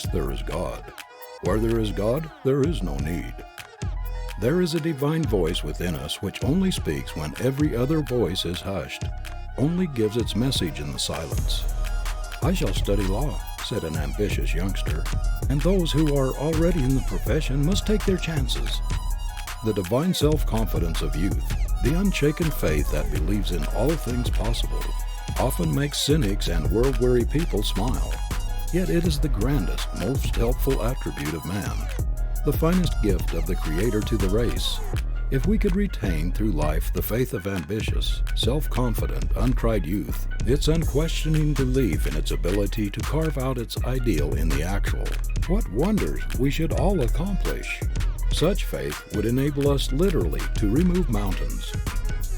there is God. Where there is God, there is no need. There is a divine voice within us which only speaks when every other voice is hushed, only gives its message in the silence. "I shall study law," said an ambitious youngster, and those who are already in the profession must take their chances. The divine self-confidence of youth, the unshaken faith that believes in all things possible, often makes cynics and world-weary people smile. Yet it is the grandest, most helpful attribute of man, the finest gift of the Creator to the race. If we could retain through life the faith of ambitious, self-confident, untried youth, its unquestioning belief in its ability to carve out its ideal in the actual, what wonders we should all accomplish! Such faith would enable us literally to remove mountains.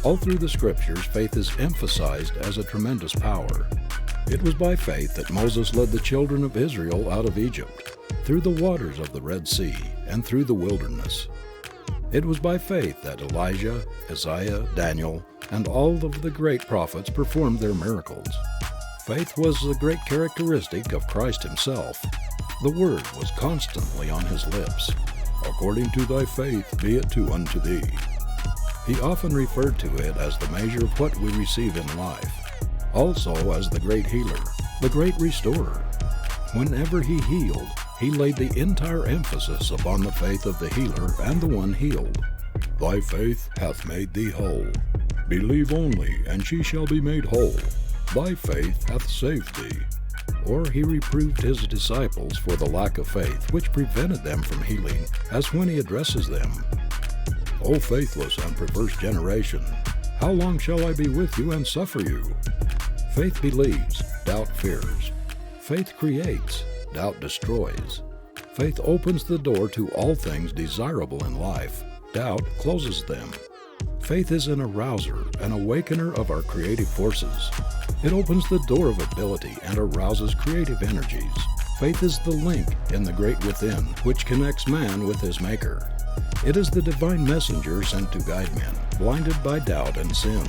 All through the Scriptures, faith is emphasized as a tremendous power. It was by faith that Moses led the children of Israel out of Egypt, through the waters of the Red Sea, and through the wilderness. It was by faith that Elijah, Isaiah, Daniel, and all of the great prophets performed their miracles. Faith was the great characteristic of Christ himself. The word was constantly on his lips. "According to thy faith be it to unto thee." He often referred to it as the measure of what we receive in life, also as the great healer, the great restorer. Whenever he healed, he laid the entire emphasis upon the faith of the healer and the one healed. "Thy faith hath made thee whole. Believe only, and she shall be made whole. Thy faith hath saved thee." Or he reproved his disciples for the lack of faith which prevented them from healing, as when he addresses them, "O faithless and perverse generation, how long shall I be with you and suffer you?" Faith believes, doubt fears. Faith creates, doubt destroys. Faith opens the door to all things desirable in life. Doubt closes them. Faith is an arouser, an awakener of our creative forces. It opens the door of ability and arouses creative energies. Faith is the link in the great within which connects man with his Maker. It is the divine messenger sent to guide men, blinded by doubt and sin.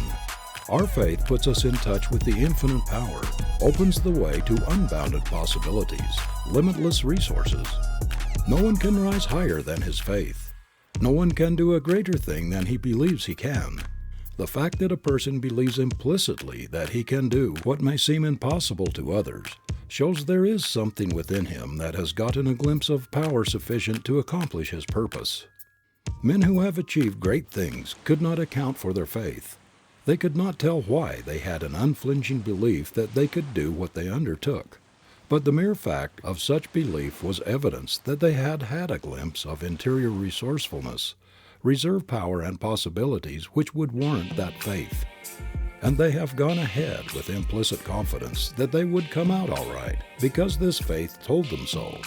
Our faith puts us in touch with the infinite power, opens the way to unbounded possibilities, limitless resources. No one can rise higher than his faith. No one can do a greater thing than he believes he can. The fact that a person believes implicitly that he can do what may seem impossible to others shows there is something within him that has gotten a glimpse of power sufficient to accomplish his purpose. Men who have achieved great things could not account for their faith. They could not tell why they had an unflinching belief that they could do what they undertook. But the mere fact of such belief was evidence that they had had a glimpse of interior resourcefulness, reserve power and possibilities which would warrant that faith. And they have gone ahead with implicit confidence that they would come out all right because this faith told them so.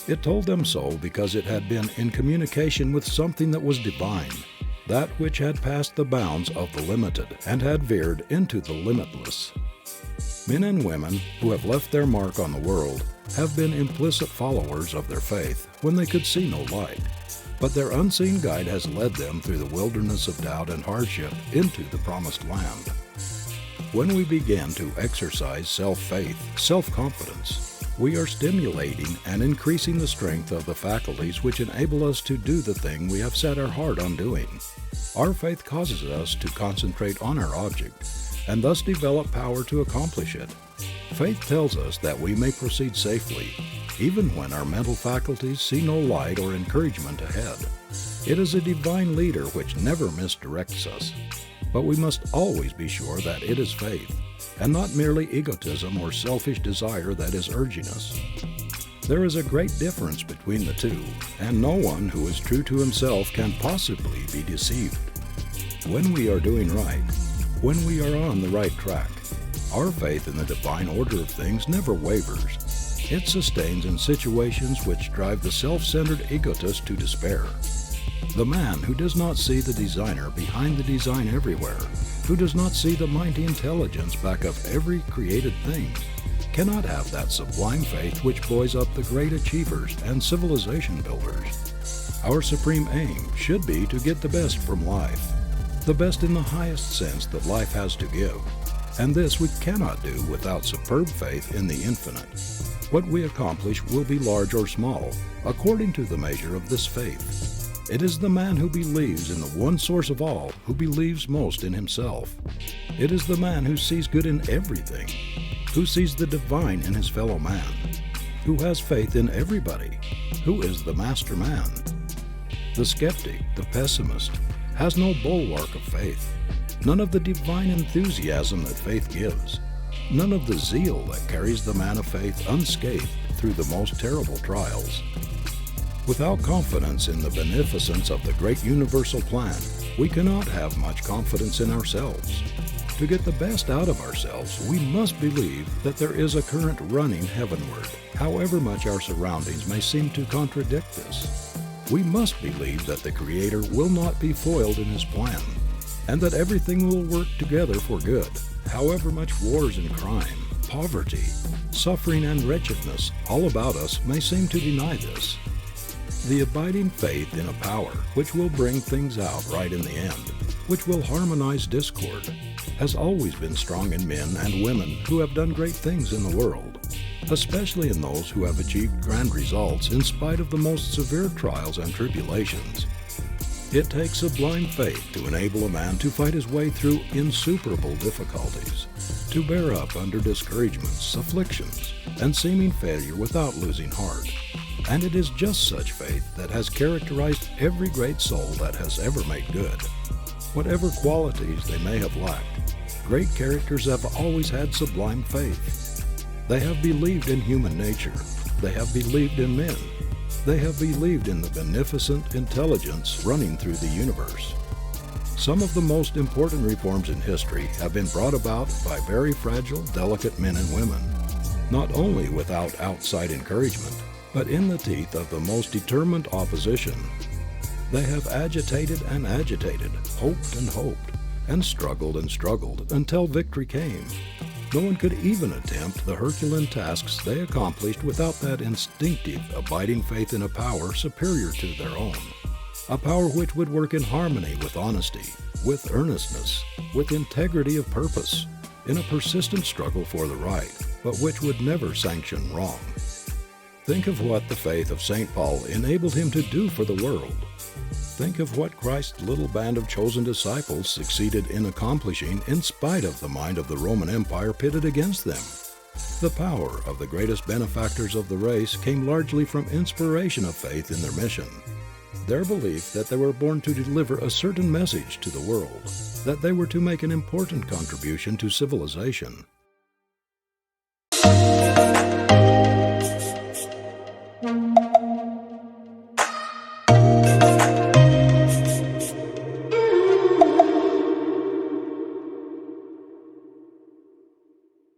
It told them so because it had been in communication with something that was divine, that which had passed the bounds of the limited and had veered into the limitless. Men and women who have left their mark on the world have been implicit followers of their faith when they could see no light, but their unseen guide has led them through the wilderness of doubt and hardship into the promised land. When we begin to exercise self-faith, self-confidence, we are stimulating and increasing the strength of the faculties which enable us to do the thing we have set our heart on doing. Our faith causes us to concentrate on our object and thus develop power to accomplish it. Faith tells us that we may proceed safely, even when our mental faculties see no light or encouragement ahead. It is a divine leader which never misdirects us, but we must always be sure that it is faith, and not merely egotism or selfish desire that is urging us. There is a great difference between the two, and no one who is true to himself can possibly be deceived. When we are doing right, when we are on the right track, our faith in the divine order of things never wavers. It sustains in situations which drive the self-centered egotist to despair. The man who does not see the designer behind the design everywhere, who does not see the mighty intelligence back of every created thing, cannot have that sublime faith which buoys up the great achievers and civilization builders. Our supreme aim should be to get the best from life, the best in the highest sense that life has to give, and this we cannot do without superb faith in the infinite. What we accomplish will be large or small, according to the measure of this faith. It is the man who believes in the one source of all who believes most in himself. It is the man who sees good in everything, who sees the divine in his fellow man, who has faith in everybody, who is the master man. The skeptic, the pessimist, has no bulwark of faith, none of the divine enthusiasm that faith gives, none of the zeal that carries the man of faith unscathed through the most terrible trials. Without confidence in the beneficence of the great universal plan, we cannot have much confidence in ourselves. To get the best out of ourselves, we must believe that there is a current running heavenward, however much our surroundings may seem to contradict this. We must believe that the Creator will not be foiled in His plan, and that everything will work together for good, however much wars and crime, poverty, suffering and wretchedness all about us may seem to deny this. The abiding faith in a power which will bring things out right in the end, which will harmonize discord, has always been strong in men and women who have done great things in the world, especially in those who have achieved grand results in spite of the most severe trials and tribulations. It takes sublime faith to enable a man to fight his way through insuperable difficulties, to bear up under discouragements, afflictions, and seeming failure without losing heart. And it is just such faith that has characterized every great soul that has ever made good. Whatever qualities they may have lacked, great characters have always had sublime faith. They have believed in human nature. They have believed in men. They have believed in the beneficent intelligence running through the universe. Some of the most important reforms in history have been brought about by very fragile, delicate men and women, not only without outside encouragement, but in the teeth of the most determined opposition. They have agitated and agitated, hoped and struggled until victory came. No one could even attempt the Herculean tasks they accomplished without that instinctive, abiding faith in a power superior to their own, a power which would work in harmony with honesty, with earnestness, with integrity of purpose, in a persistent struggle for the right, but which would never sanction wrong. Think of what the faith of St. Paul enabled him to do for the world. Think of what Christ's little band of chosen disciples succeeded in accomplishing in spite of the mind of the Roman Empire pitted against them. The power of the greatest benefactors of the race came largely from inspiration of faith in their mission, their belief that they were born to deliver a certain message to the world, that they were to make an important contribution to civilization.